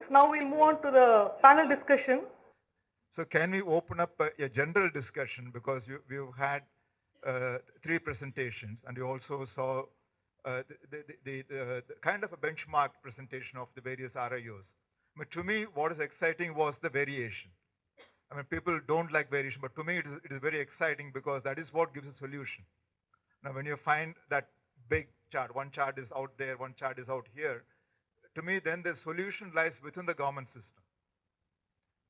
Now we'll move on to the panel discussion. So can we open up a general discussion, because we've had 3 presentations, and you also saw the kind of a benchmark presentation of the various RIOs. But to me, what is exciting was the variation. I mean, people don't like variation, but to me it is very exciting, because that is what gives a solution. Now, when you find that big chart, one chart is out there, one chart is out here, to me, then the solution lies within the government system.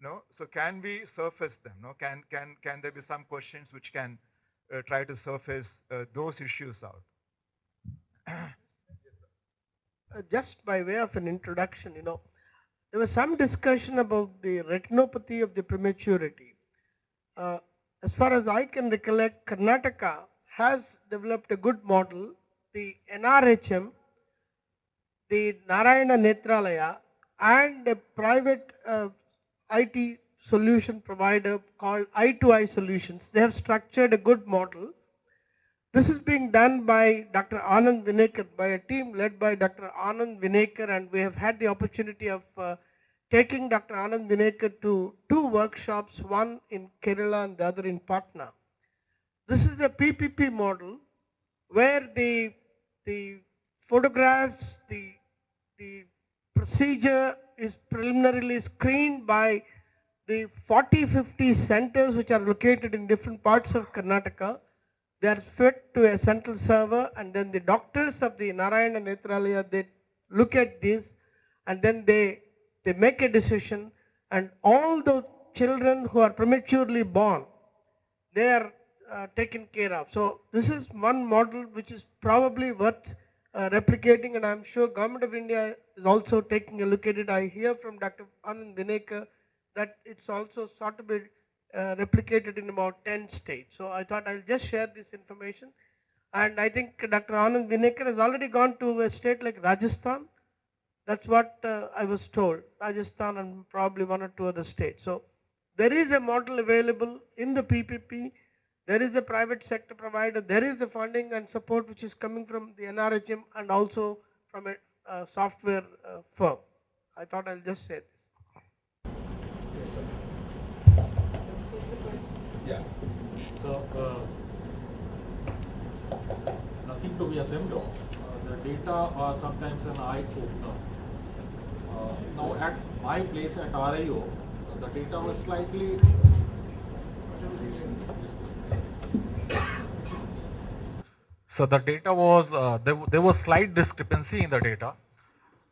No? So can we surface them? No? Can there be some questions which can try to surface those issues out? Just by way of an introduction, there was some discussion about the retinopathy of the prematurity. As far as I can recollect, Karnataka has developed a good model. The NRHM, the Narayana Netralaya, and a private IT solution provider called Eye-to-Eye Solutions, they have structured a good model. This is being done by Dr. Anand Vinekar, by a team led by Dr. Anand Vinekar, and we have had the opportunity of taking Dr. Anand Vinekar to 2 workshops, one in Kerala and the other in Patna. This is a PPP model where the photographs, the procedure is preliminarily screened by the 40-50 centers which are located in different parts of Karnataka. They are fed to a central server, and then the doctors of the Narayana Netralaya, they look at this, and then they make a decision, and all the children who are prematurely born, they are taken care of. So this is one model which is probably worth replicating, and I'm sure Government of India is also taking a look at it. I hear from Dr. Anand Vinekar that it's also sought to be replicated in about 10 states. So I thought I'll just share this information. And I think Dr. Anand Vinekar has already gone to a state like Rajasthan. That's what I was told, Rajasthan and probably 1 or 2 other states. So there is a model available in the PPP. There is a private sector provider. There is the funding and support which is coming from the NRHM and also from a software firm. I thought I'll just say this. Yes, sir. Yeah. So, nothing to be ashamed of. The data are sometimes an eye-opener. Now, at my place at RIO, the data was slightly. So the data was, there was slight discrepancy in the data.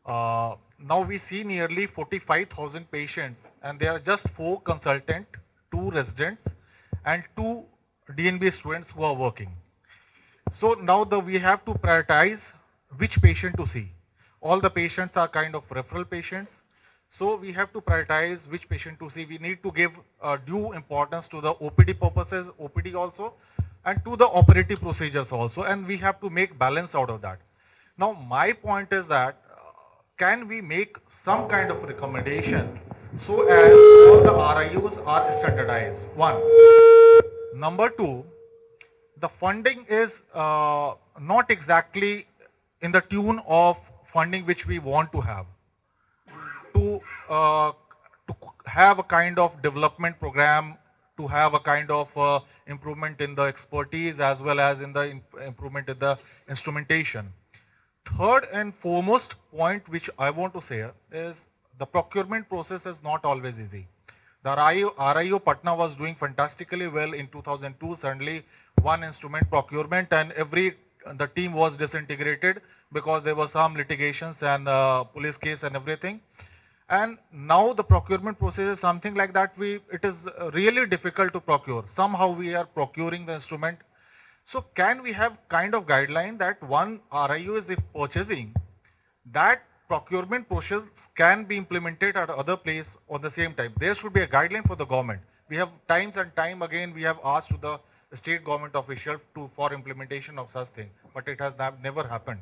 Now we see nearly 45,000 patients, and there are just 4 consultants, 2 residents, and 2 DNB students who are working. So now we have to prioritize which patient to see. All the patients are kind of referral patients. So we have to prioritize which patient to see. We need to give due importance to the OPD purposes, OPD also, and to the operative procedures also, and we have to make balance out of that. Now my point is that can we make some kind of recommendation so as all the RIUs are standardized? 1. Number 2, the funding is not exactly in the tune of funding which we want to have. To have a kind of development program, to have a kind of improvement in the expertise as well as in the improvement in the instrumentation. Third and foremost point which I want to say is the procurement process is not always easy. The RIO Patna was doing fantastically well in 2002, suddenly one instrument procurement, and the team was disintegrated because there were some litigations and police case and everything. And now the procurement process is something like that. It is really difficult to procure. Somehow we are procuring the instrument. So can we have kind of guideline that one RIO is purchasing, that procurement process can be implemented at other place on the same time? There should be a guideline for the government. We have times and time again we have asked to the state government official for implementation of such thing, but it has never happened.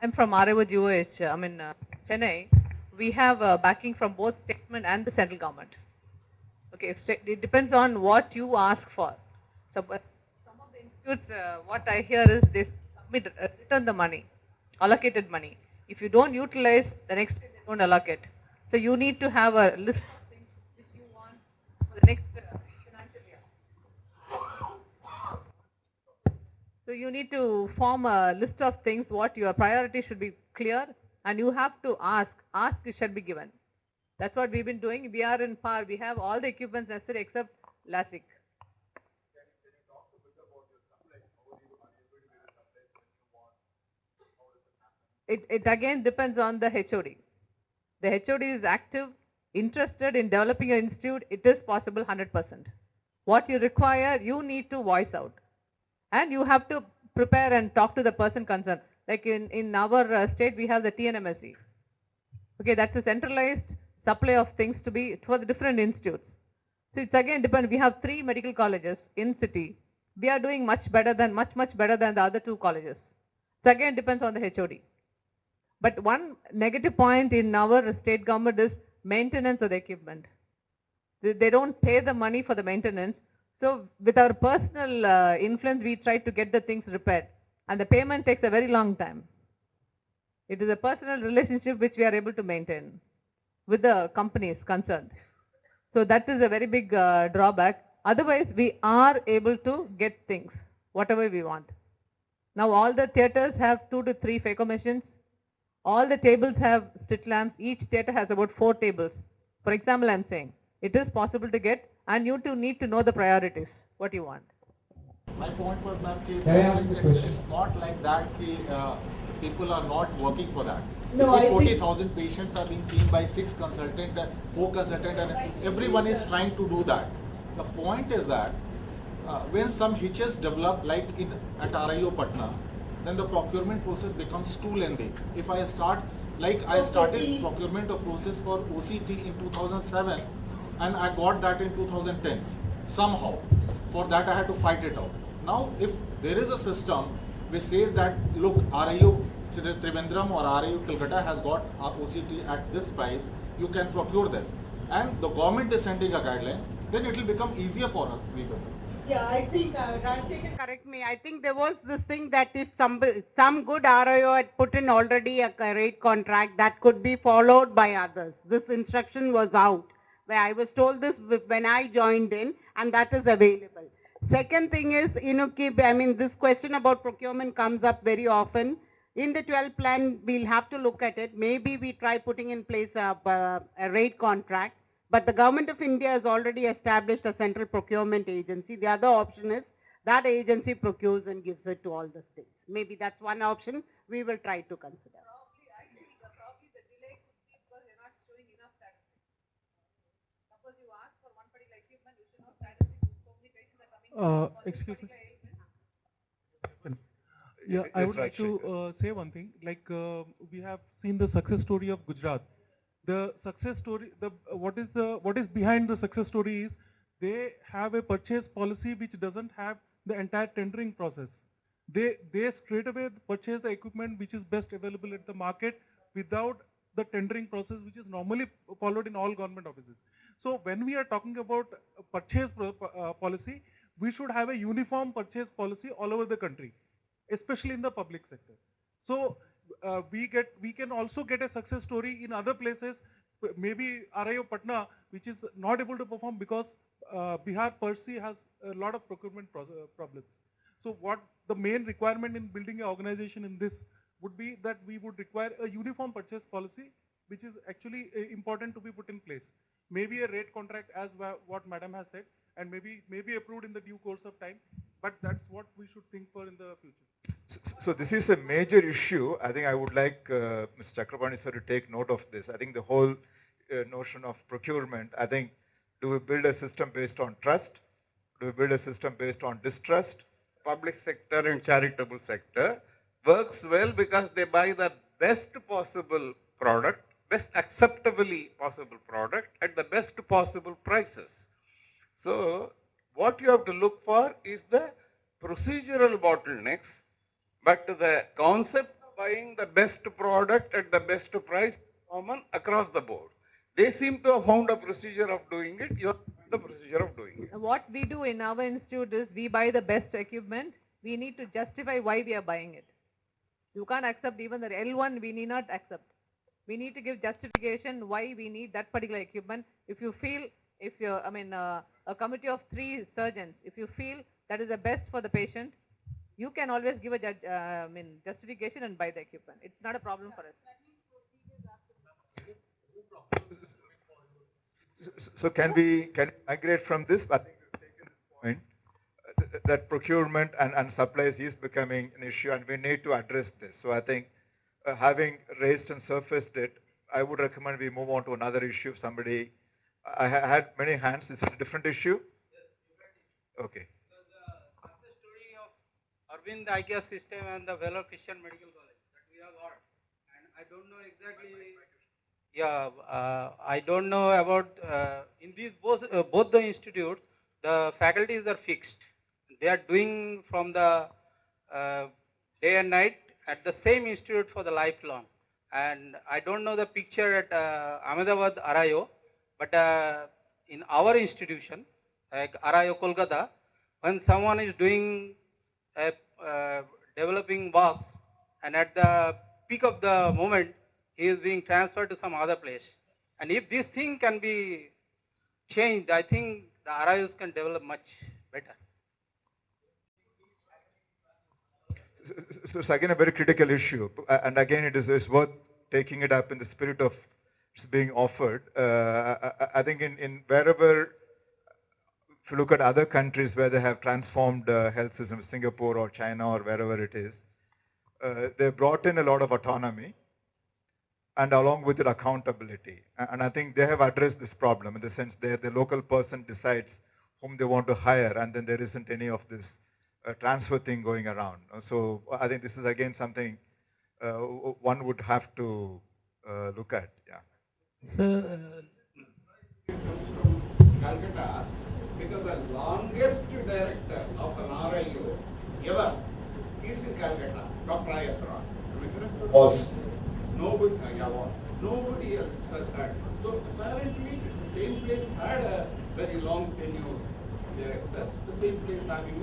I'm from RIO GOH, Chennai. We have backing from both state government and the central government. Okay, it depends on what you ask for. So, but some of the institutes, what I hear is they return the money, allocated money. If you don't utilize, the next day don't allocate. So you need to have a list of things which you want for the next financial year. So you need to form a list of things what your priority should be clear, and you have to ask it shall be given. That's what we've been doing. We are in par. We have all the equipments necessary except LASIK. It again depends on the HOD. The HOD is active, interested in developing an institute. It is possible 100%. What you require, you need to voice out. And you have to prepare and talk to the person concerned. Like in our state, we have the TNMSE. Okay, that's a centralized supply of things to be for the different institutes. So it's again depends. We have 3 medical colleges in city. We are doing much better than much better than the other 2 colleges. So again depends on the HOD. But one negative point in our state government is maintenance of the equipment. They don't pay the money for the maintenance. So with our personal influence, we try to get the things repaired. And the payment takes a very long time. It is a personal relationship which we are able to maintain with the companies concerned. So that is a very big drawback. Otherwise, we are able to get things, whatever we want. Now all the theatres have 2 to 3 phaco machines. All the tables have street lamps. Each theatre has about 4 tables. For example, I'm saying it is possible to get, and you two need to know the priorities, what you want. My point was, ma'am, Can I ask the question? it's not like that people are not working for that. No, I think- 40,000 patients are being seen by 6 consultants, 4 consultants, and everyone is trying to do that. The point is that when some hitches develop, like at RIO Patna, then the procurement process becomes too lengthy. If I start, like I started procurement of process for OCT in 2007, and I got that in 2010. Somehow, for that I had to fight it out. Now, if there is a system which says that, look, RIO Trivandrum or RIO Calcutta has got OCT at this price, you can procure this, and the government is sending a guideline, then it will become easier for us people. Yeah, I think, Rajshekar, correct me, I think there was this thing that if some good RIO had put in already a rate contract, that could be followed by others. This instruction was out, where I was told this when I joined in, and that is available. Second thing is, this question about procurement comes up very often. In the 12 plan, we'll have to look at it. Maybe we try putting in place a rate contract. But the government of India has already established a central procurement agency. The other option is that agency procures and gives it to all the states. Maybe that's one option we will try to consider. Probably the delay could be because you're not showing enough statistics. Suppose you ask for one particular equipment, you should know statistics. So many patients are coming for this Excuse me. particular ailment. Yeah, I Yes, would like Rajshekar. to say one thing. Like we have seen the success story of Gujarat. The success story, what is behind the success story is they have a purchase policy which doesn't have the entire tendering process. They straight away purchase the equipment which is best available at the market without the tendering process, which is normally followed in all government offices. So when we are talking about purchase policy, we should have a uniform purchase policy all over the country, especially in the public sector. So we can also get a success story in other places, maybe RIO Patna, which is not able to perform because Bihar per se has a lot of procurement problems. So what the main requirement in building an organization in this would be that we would require a uniform purchase policy, which is actually important to be put in place. Maybe a rate contract, as what Madam has said, and maybe approved in the due course of time. But that's what we should think for in the future. So this is a major issue. I think I would like Mr. Chakrabarti sir to take note of this. I think the whole notion of procurement, I think, do we build a system based on trust? Do we build a system based on distrust? Public sector and charitable sector works well because they buy the best possible product, best acceptably possible product at the best possible prices. So what you have to look for is the procedural bottlenecks, but the concept of buying the best product at the best price is common across the board. They seem to have found a procedure of doing it. You have the procedure of doing it. What we do in our institute is we buy the best equipment. We need to justify why we are buying it. You can't accept even the L1, we need not accept. we need to give justification why we need that particular equipment. If you feel, if you're, a committee of 3 surgeons, if you feel that is the best for the patient, you can always give a justification and buy the equipment. It's not a problem for us. So can we migrate from this? I think we've taken this point that procurement and supplies is becoming an issue, and we need to address this. So I think having raised and surfaced it, I would recommend we move on to another issue. If somebody, I had many hands. Is it a different issue? Okay. The success story of Aravind Eyecare system and the Vellore Christian Medical College that we have got, and I don't know exactly. Yeah, I don't know about in these both the institutes, the faculties are fixed. They are doing from the day and night at the same institute for the lifelong. And I don't know the picture at Ahmedabad RIO, but in our institution, like RIO Kolkata, when someone is doing a developing box, and at the peak of the moment, he is being transferred to some other place. And if this thing can be changed, I think the RIOs can develop much better. So it's again a very critical issue, and again it is worth taking it up in the spirit of it's being offered. I think in wherever, if you look at other countries where they have transformed health systems, Singapore or China or wherever it is, they brought in a lot of autonomy and along with it accountability. And I think they have addressed this problem in the sense that the local person decides whom they want to hire, and then there isn't any of this transfer thing going around. So I think this is again something one would have to look at. Yeah. So, Calcutta, because the longest director of an RIU ever is in Calcutta, Dr. I.S. Ram. Was. Nobody else has had. So apparently the same place had a very long tenure director, the same place having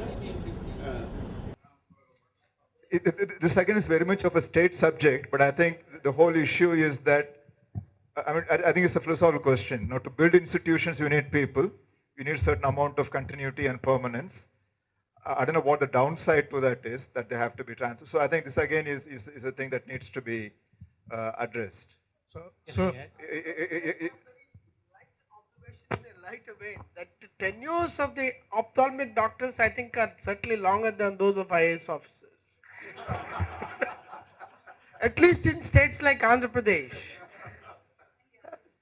this again is very much of a state subject, but I think the whole issue is that, I think it's a philosophical question. Now, to build institutions, you need people. You need a certain amount of continuity and permanence. I don't know what the downside to that is, that they have to be transferred. So I think this again is a thing that needs to be addressed. so light away that the tenures of the ophthalmic doctors, I think, are certainly longer than those of IAS officers. At least in states like Andhra Pradesh.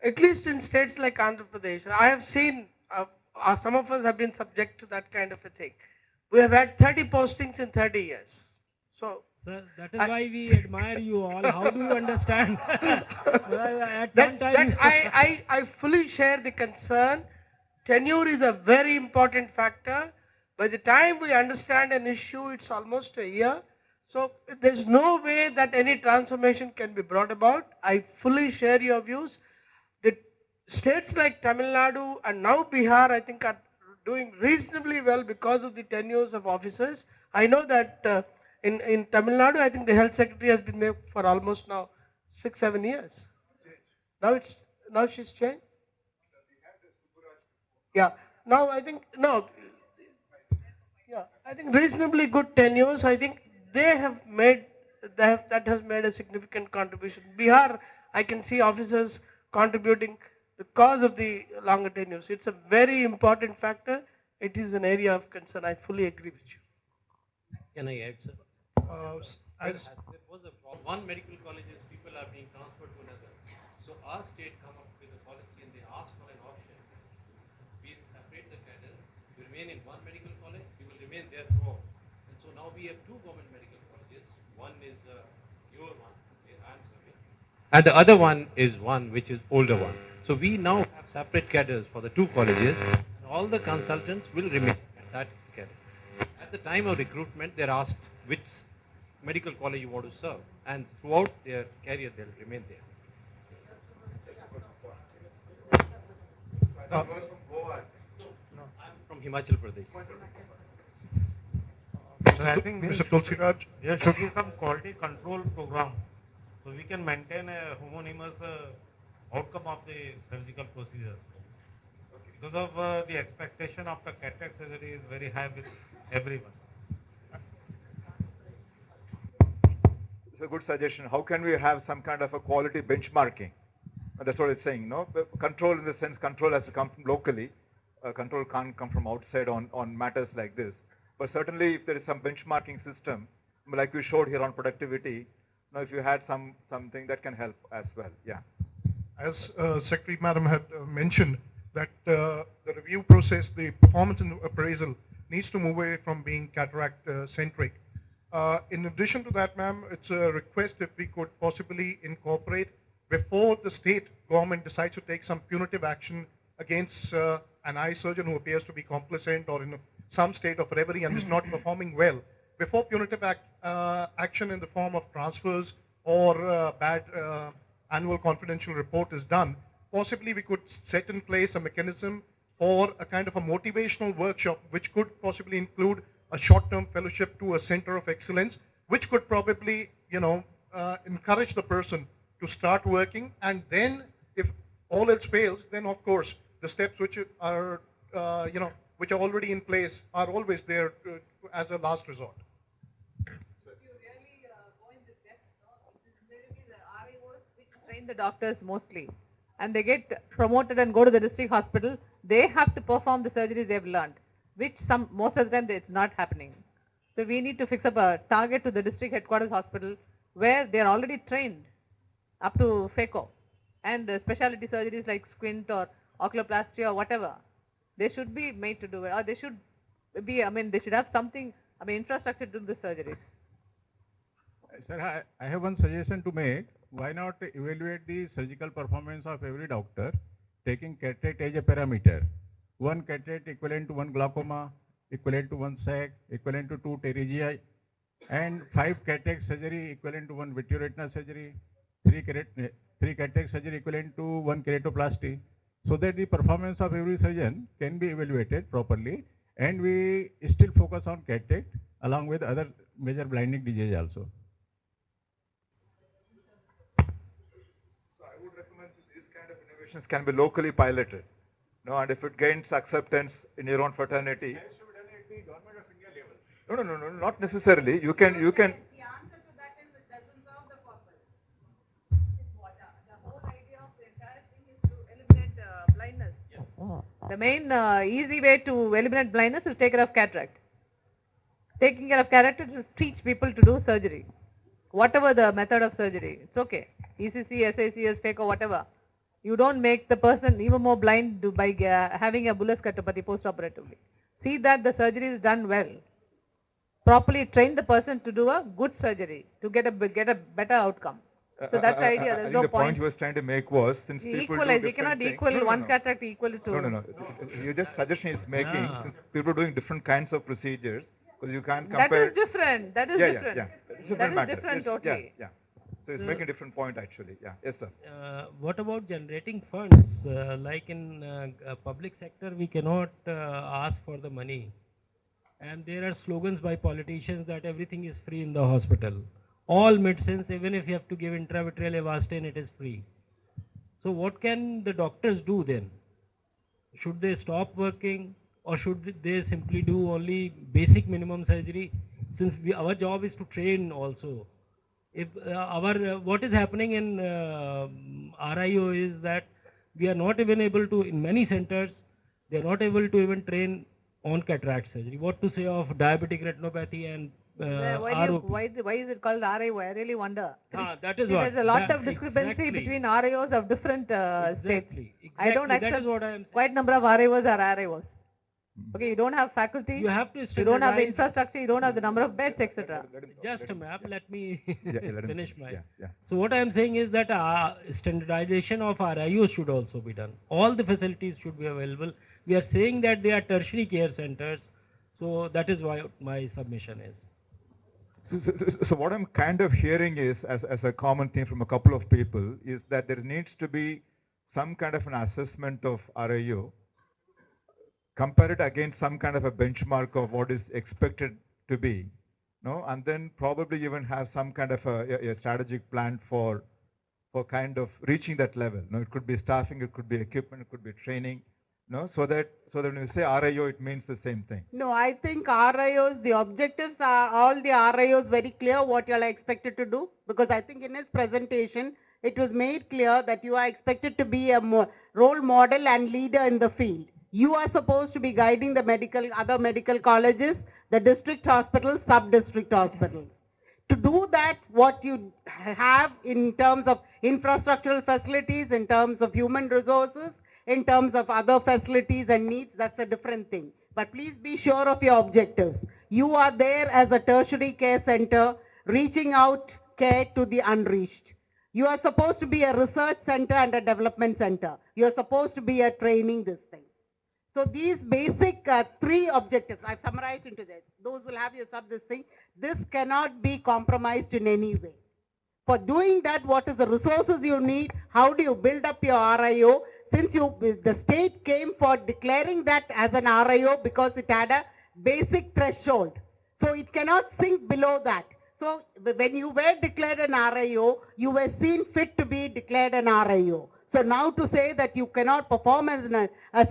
At least in states like Andhra Pradesh. I have seen, some of us have been subject to that kind of a thing. We have had 30 postings in 30 years. So, sir, that is why we admire you all. How do you understand? I fully share the concern. Tenure is a very important factor. By the time we understand an issue, it's almost a year. So there's no way that any transformation can be brought about. I fully share your views. The states like Tamil Nadu and now Bihar, I think, are doing reasonably well because of the tenures of officers. I know that in Tamil Nadu, I think the health secretary has been there for almost now 6-7 years. Now she's changed. Yeah. Now I think I think reasonably good tenures. I think they have made that has made a significant contribution. Bihar, I can see officers contributing because of the longer tenures. It's a very important factor. It is an area of concern. I fully agree with you. Can I add, sir? There was one medical colleges people are being transferred to another. So our state come up with a policy and they ask for an option. We separate the cadres. You remain in one medical college, you will remain there throughout. And so now we have 2 government medical colleges. One is your one, where I am serving, and the other one is one which is older one. So we now have separate cadres for the 2 colleges, and all the consultants will remain at that cadre. At the time of recruitment, they are asked which medical college you want to serve, and throughout their career they will remain there. I'm from Himachal Pradesh. So I think Mr. Tulsiraj, there should be some quality control program So we can maintain a homonymous outcome of the surgical procedures. Because of the expectation of the cataract surgery is very high with everyone. It's a good suggestion. How can we have some kind of a quality benchmarking? That's what it's saying, no? Control in the sense, control has to come from locally. Control can't come from outside on matters like this. But certainly if there is some benchmarking system, like we showed here on productivity, if you had something that can help as well, yeah. As Secretary Madam had mentioned, that the review process, the performance and appraisal needs to move away from being cataract centric. In addition to that, ma'am, it's a request if we could possibly incorporate before the state government decides to take some punitive action against an eye surgeon who appears to be complacent or in some state of reverie and is not performing well, before punitive action in the form of transfers or bad annual confidential report is done, possibly we could set in place a mechanism for a kind of a motivational workshop which could possibly include a short-term fellowship to a center of excellence, which could probably, encourage the person to start working, and then if all else fails, then of course the steps which are, which are already in place are always there as a last resort. Train the doctors mostly, and they get promoted and go to the district hospital. They have to perform the surgeries they've learned, which most of the time it's not happening. So we need to fix up a target to the district headquarters hospital where they are already trained up to FACO, and specialty surgeries like squint or oculoplasty or whatever, they should be made to do it, or they should be, they should have something, infrastructure to do the surgeries. Sir, I have one suggestion to make. Why not evaluate the surgical performance of every doctor, taking cataract as a parameter? One cataract equivalent to one glaucoma, equivalent to one SAC, equivalent to 2 pterygia, and 5 cataract surgery equivalent to 1 vitreoretinal surgery, 3 cataract surgery equivalent to 1 keratoplasty, so that the performance of every surgeon can be evaluated properly, and we still focus on cataract along with other major blinding diseases also. Can be locally piloted, and if it gains acceptance in your own fraternity. It has to be done at the Government of India level. No, not necessarily. You can. The answer to that is it doesn't serve the purpose. The whole idea of the entire thing is to eliminate blindness. Yes. The main easy way to eliminate blindness is take care of cataract. Taking care of cataract is to teach people to do surgery. Whatever the method of surgery, it's okay. ECC, SACS, FACO, whatever. You don't make the person even more blind by having a bullous catopathy post-operatively. See that the surgery is done well. Properly train the person to do a good surgery to get a better outcome. So that's the idea. There's no the point. point you was trying to make was, since people Equalize. do You cannot different equal things, one cataract equal to two. No. You just suggestion is making, since people are doing different kinds of procedures, because you can't compare. That is different. That is different. Yeah. That is matter. different totally. Yeah. So it's making a different point actually. Yeah. Yes, sir. What about generating funds? Like in public sector, we cannot ask for the money. And there are slogans by politicians that everything is free in the hospital. All medicines, even if you have to give intravitreal Avastin, it is free. So what can the doctors do then? Should they stop working, or should they simply do only basic minimum surgery? Since our job is to train also. If what is happening in RIO is that we are not even able to, in many centers, they are not able to even train on cataract surgery. What to say of diabetic retinopathy and Why is it called RIO? I really wonder. That is There's a lot of discrepancy exactly. between RIOs of different states. I don't That is accept what I am saying. quite number of RIOs are RIOs. Okay, you don't have faculty, You have to you don't have the standardize- infrastructure, you don't have the number of beds, etc. Just a map, let me let him finish finish. my. Yeah. So what I am saying is that standardization of RIOs should also be done. All the facilities should be available. We are saying that they are tertiary care centers, so that is why my submission is. So what I'm kind of hearing is, as a common theme from a couple of people, is that there needs to be some kind of an assessment of RIO, compare it against some kind of a benchmark of what is expected to be, no, and then probably even have some kind of a strategic plan for kind of reaching that level. No, it could be staffing, it could be equipment, it could be training, no, so that when we say RIO, it means the same thing. No, I think RIOs, the objectives are all the RIOs very clear what you are expected to do, because I think in his presentation it was made clear that you are expected to be a role model and leader in the field. You are supposed to be guiding the other medical colleges, the district hospitals, sub-district hospitals. To do that, what you have in terms of infrastructural facilities, in terms of human resources, in terms of other facilities and needs, that's a different thing. But please be sure of your objectives. You are there as a tertiary care center, reaching out care to the unreached. You are supposed to be a research center and a development center. You are supposed to be a training this thing. So these basic three objectives, I've summarized into this. Those will have your this thing. This cannot be compromised in any way. For doing that, what is the resources you need? How do you build up your RIO? Since the state came for declaring that as an RIO because it had a basic threshold. So it cannot sink below that. So when you were declared an RIO, you were seen fit to be declared an RIO. So now to say that you cannot perform as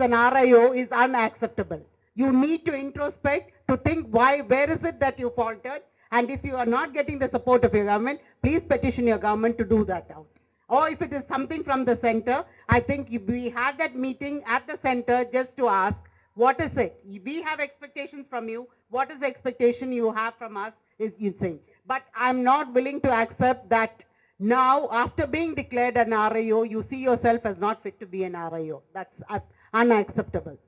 an RIO is unacceptable. You need to introspect to think where is it that you faltered, and if you are not getting the support of your government, please petition your government to do that out. Or if it is something from the center, I think we had that meeting at the center just to ask, what is it? We have expectations from you. What is the expectation you have from us is you saying. But I'm not willing to accept that now, after being declared an RIO, you see yourself as not fit to be an RIO. That's unacceptable.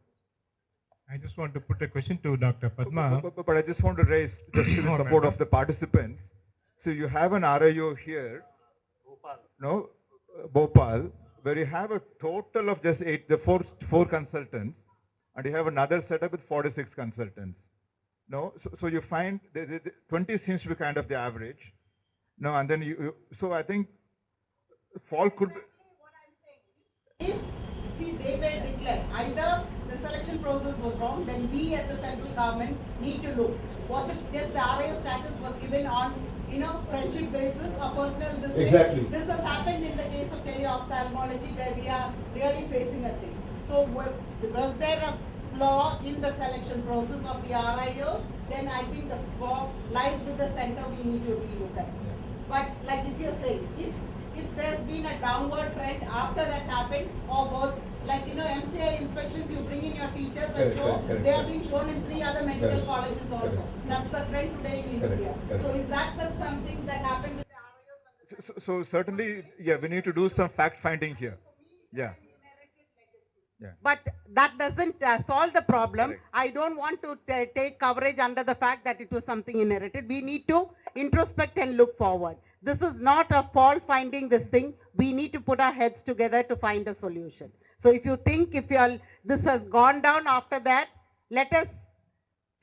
I just want to put a question to Dr. Padma. But I just want to raise, just to the support of the participants. So you have an RIO here, Bhopal, where you have a total of just four consultants, and you have another setup with 46 consultants. No, so you find the 20 seems to be kind of the average. No, and then so I think fall could be. If, see, they were declared, either the selection process was wrong, then we at the central government need to look. Was it just the RIO status was given on, friendship basis or personal this Exactly. This has happened in the case of teleophthalmology where we are really facing a thing. So was there a flaw in the selection process of the RIOs? Then I think the flaw lies with the center, we need to relook at it. But like if you're saying, if there's been a downward trend after that happened, or was like MCI inspections, you bring in your teachers and show they are being shown in 3 other medical colleges also. That's the trend today in India. So is that something that happened with the RIOs? So certainly, yeah, we need to do some fact finding here. Yeah. Yeah. But that doesn't solve the problem. Correct. I don't want to take coverage under the fact that it was something inherited. We need to introspect and look forward. This is not a fault finding this thing. We need to put our heads together to find a solution. So if you think this has gone down after that, let us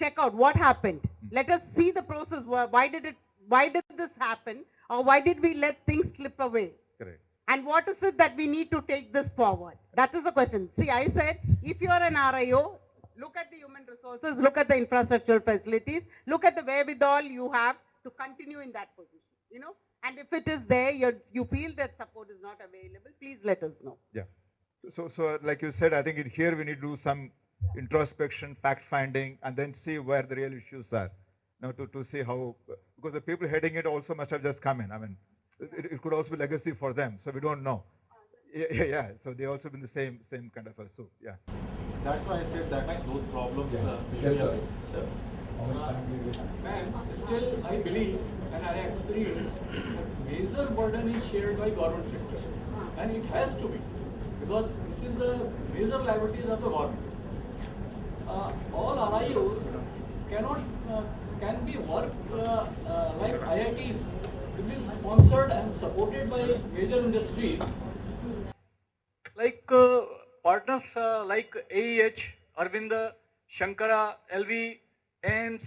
check out what happened. Let us see the process. Why did this happen? Or why did we let things slip away? Correct. And what is it that we need to take this forward? That is the question. See, I said, if you are an RIO, look at the human resources, look at the infrastructural facilities, look at the wherewithal you have to continue in that position, And if it is there, you feel that support is not available, please let us know. Yeah. So like you said, I think here we need to do some introspection, fact finding, and then see where the real issues are. Now to see how, because the people heading it also must have just come in. I mean, it could also be legacy for them, so we don't know. Yeah. So they also been the same kind of a soup. Yeah. That's why I said that those problems. Yes, sir. Sir. And still, I believe and I experience that major burden is shared by government sector, and it has to be, because this is the major liabilities of the government. All RIOs can be worked like IITs. This is sponsored and supported by major industries. Like partners like AEH, Aravind, Shankara, LV, AIMS,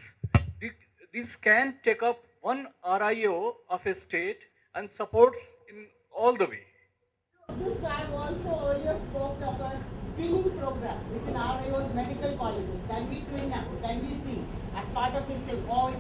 these can take up one RIO of a state and supports in all the way. This I also earlier spoke about twinning program within RIO's medical colleges. Can we twin up? Can we see as part of this thing? Or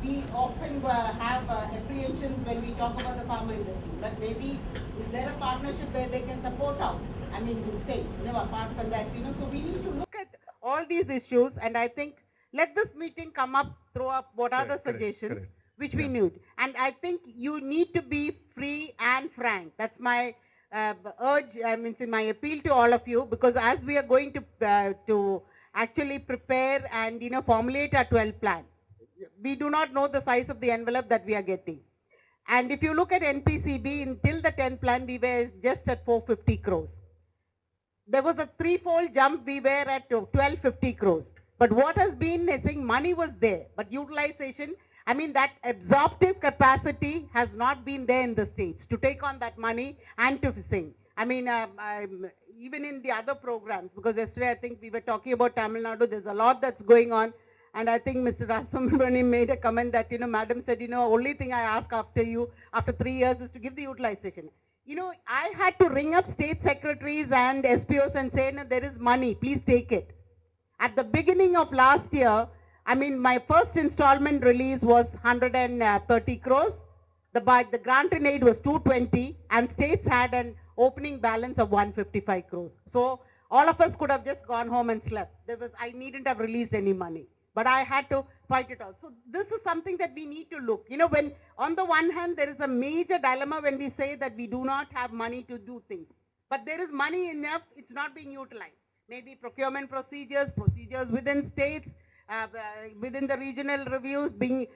we often have apprehensions when we talk about the pharma industry. But maybe is there a partnership where they can support out? I mean, we'll say, apart from that, so we need to look at all these issues, and I think let this meeting come up, throw up what are the suggestions which we need. And I think you need to be free and frank. That's my urge, my appeal to all of you, because as we are going to actually prepare and formulate our 12 plan, we do not know the size of the envelope that we are getting. And if you look at NPCB, until the 10th plan, we were just at 450 crores. There was a threefold jump, we were at 1250 crores. But what has been, I think money was there, but utilization, that absorptive capacity has not been there in the states to take on that money and to sing. Even in the other programs, because yesterday I think we were talking about Tamil Nadu, there's a lot that's going on. And I think Mr. Rasamani made a comment that, Madam said, only thing I ask after 3 years is to give the utilization. I had to ring up state secretaries and SPOs and say, no, there is money, please take it. At the beginning of last year, my first installment release was 130 crores. The grant in aid was 220 and states had an opening balance of 155 crores. So all of us could have just gone home and slept. I needn't have released any money, but I had to fight it out. So this is something that we need to look. When on the one hand, there is a major dilemma when we say that we do not have money to do things. But there is money enough, it's not being utilized. Maybe procurement procedures within states, within the regional reviews being,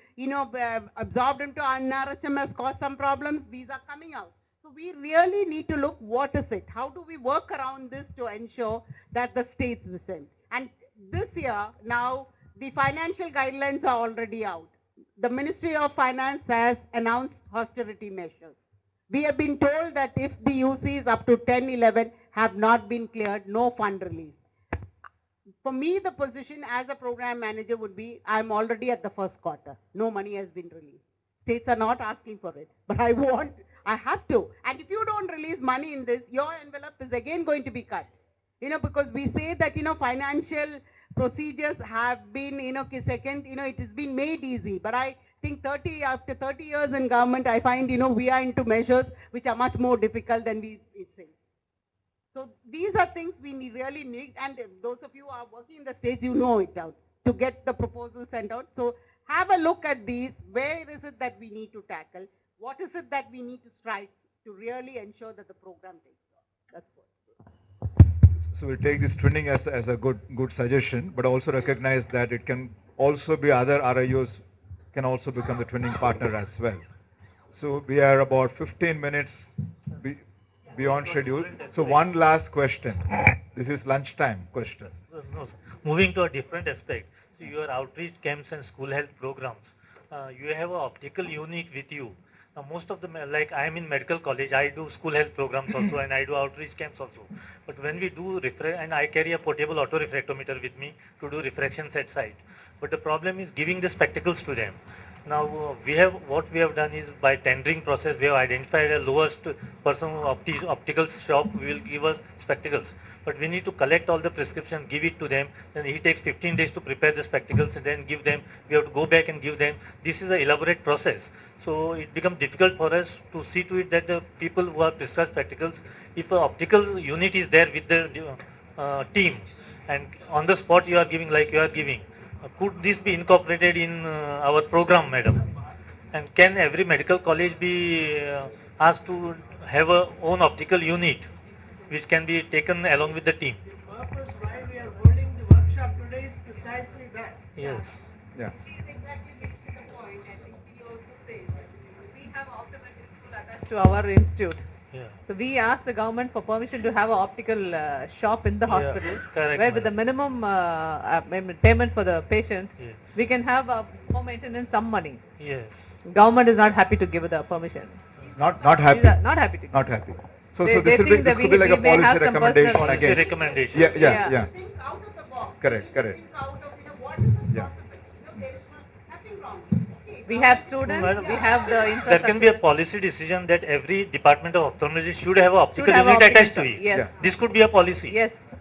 absorbed into NRHM has caused some problems. These are coming out. So we really need to look what is it. How do we work around this to ensure that the states the same? And this year, now, the financial guidelines are already out. The Ministry of Finance has announced austerity measures. We have been told that if the UCs up to 10-11 have not been cleared, no fund release. For me, the position as a program manager would be, I'm already at the first quarter. No money has been released. States are not asking for it, but I have to. And if you don't release money in this, your envelope is again going to be cut. Because we say that, financial procedures have been, second, it has been made easy. But I think after 30 years in government, I find, we are into measures which are much more difficult than we think. So these are things we really need, and those of you who are working in the states, you know it out, to get the proposal sent out. So have a look at these. Where is it that we need to tackle? What is it that we need to strike to really ensure that the program takes off? That's what. So we'll take this twinning as a good suggestion, but also recognize that it can also be other RIOs can also become the twinning partner as well. So we are about 15 minutes beyond schedule. So one last question. This is lunchtime question. No, moving to a different aspect. So your outreach camps and school health programs, you have an optical unit with you. Now most of them, like I am in medical college, I do school health programs also and I do outreach camps also. But when we do and I carry a portable auto refractometer with me to do refractions at site. But the problem is giving the spectacles to them. Now what we have done is by tendering process, we have identified the lowest person optical shop will give us spectacles. But we need to collect all the prescriptions, give it to them, then he takes 15 days to prepare the spectacles and then give them. We have to go back and give them. This is an elaborate process. So it becomes difficult for us to see to it that the people who are prescribed spectacles, if an optical unit is there with the team and on the spot you are giving like you are giving, could this be incorporated in our program, madam? And can every medical college be asked to have a own optical unit which can be taken along with the team? The purpose why we are holding the workshop today is precisely that. Yes. Yeah. She is exactly making the point. I think she also says we have optometry school attached to our institute. Yeah. So we asked the government for permission to have an optical shop in the hospital, correct, where with the minimum payment for the patient, yes, we can have home maintenance some money. Yes. Government is not happy to give the permission. Not happy. Not happy to give. Not happy. So They this think that could be like a we may have policy some recommendation personal again. recommendation. Yeah. Think out of the box. Correct. Think out of, what is it Yeah. possible? There is nothing wrong. Okay, We have students, we have the infrastructure. There can be a policy decision that every department of ophthalmology should have an optical have unit optical attached to shop. it. Yes. Yeah. This could be a policy. Yes.